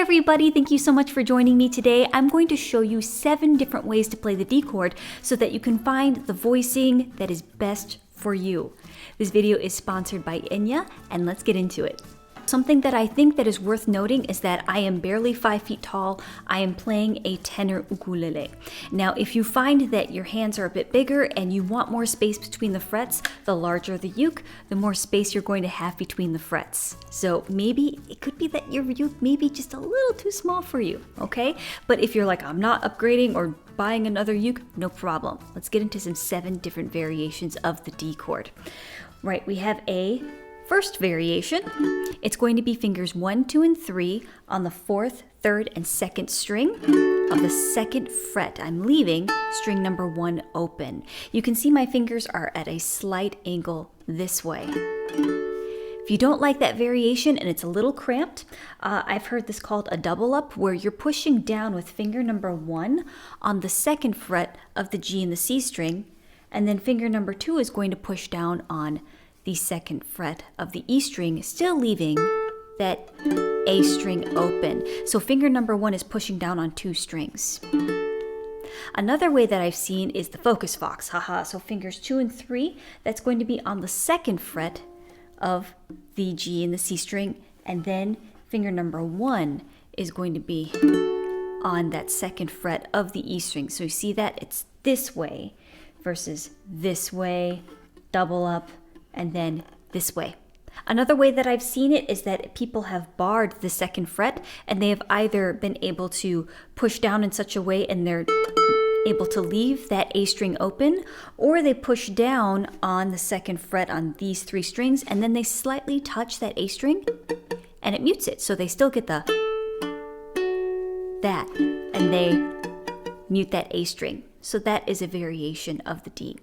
everybody, thank you so much for joining me today. I'm going to show you 7 different ways to play the D chord so that you can find the voicing that is best for you. This video is sponsored by Enya, and let's get into it. Something that I think that is worth noting is that I am barely 5 feet tall. I am playing a tenor ukulele. Now, if you find that your hands are a bit bigger and you want more space between the frets, the larger the uke, the more space you're going to have between the frets. So maybe it could be that your uke may be just a little too small for you, okay? But if you're like, I'm not upgrading or buying another uke, no problem. Let's get into some 7 different variations of the D chord. Right, we have a first variation. It's going to be fingers 1, 2, and 3 on the 4th, 3rd, and 2nd string of the 2nd fret. I'm leaving string number 1 open. You can see my fingers are at a slight angle this way. If you don't like that variation and it's a little cramped, I've heard this called a double up, where you're pushing down with finger number 1 on the 2nd fret of the G and the C string, and then finger number 2 is going to push down on the 2nd fret of the E string, still leaving that A string open. So finger number 1 is pushing down on 2 strings. Another way that I've seen is the focus fox. Haha. So fingers 2 and 3, that's going to be on the 2nd fret of the G and the C string, and then finger number 1 is going to be on that 2nd fret of the E string. So you see that it's this way versus this way, double up, and then this way. Another way that I've seen it is that people have barred the 2nd fret, and they have either been able to push down in such a way and they're able to leave that A string open, or they push down on the 2nd fret on these 3 strings and then they slightly touch that A string and it mutes it. So they still get that, and they mute that A string. So that is a variation of the D.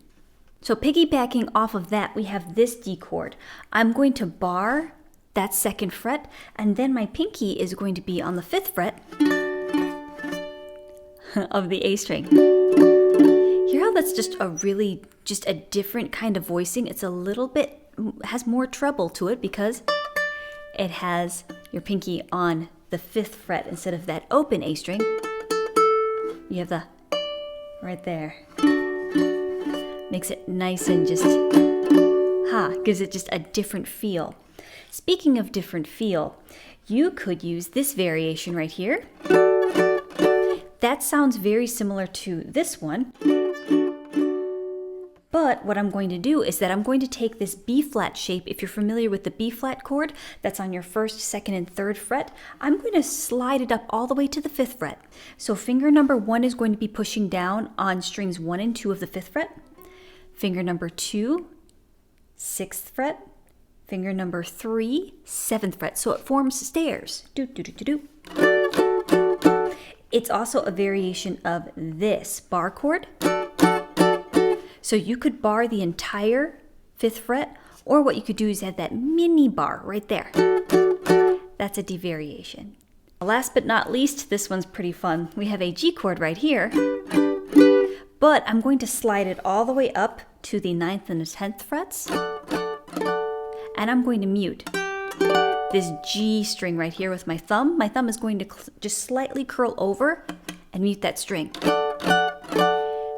So piggybacking off of that, we have this D chord. I'm going to bar that 2nd fret, and then my pinky is going to be on the 5th fret of the A string. Hear how that's just a different kind of voicing? It's a little bit, has more treble to it because it has your pinky on the 5th fret instead of that open A string. You have the right there. Makes it nice and just, gives it just a different feel. Speaking of different feel, you could use this variation right here. That sounds very similar to this one. But what I'm going to do is that I'm going to take this B flat shape. If you're familiar with the B flat chord, that's on your 1st, 2nd, and 3rd fret. I'm going to slide it up all the way to the 5th fret. So finger number 1 is going to be pushing down on strings 1 and 2 of the 5th fret. Finger number 2, 6th fret. Finger number 3, 7th fret. So it forms stairs. Do, do, do, do, do. It's also a variation of this bar chord. So you could bar the entire 5th fret, or what you could do is have that mini bar right there. That's a D variation. Last but not least, this one's pretty fun. We have a G chord right here, but I'm going to slide it all the way up to the 9th and the 10th frets, and I'm going to mute this G string right here with my thumb. My thumb is going to just slightly curl over and mute that string.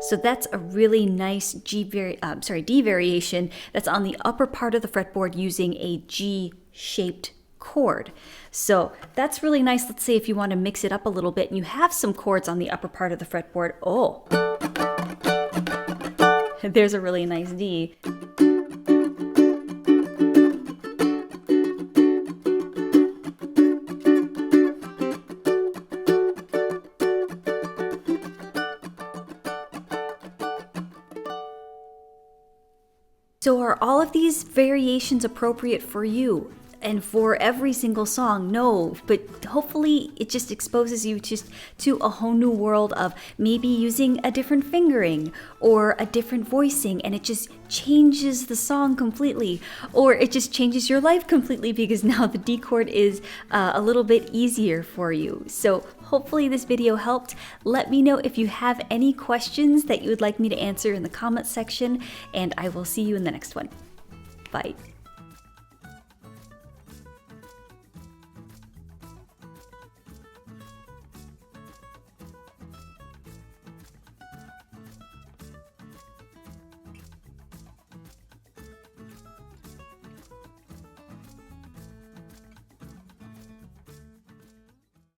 So that's a really nice D variation that's on the upper part of the fretboard using a G-shaped chord. So that's really nice. Let's say if you want to mix it up a little bit and you have some chords on the upper part of the fretboard. Oh, there's a really nice D. So are all of these variations appropriate for you and for every single song? No, but hopefully it just exposes you to a whole new world of maybe using a different fingering or a different voicing, and it just changes the song completely, or it just changes your life completely because now the D chord is a little bit easier for you. So hopefully this video helped. Let me know if you have any questions that you would like me to answer in the comments section, and I will see you in the next one. Bye.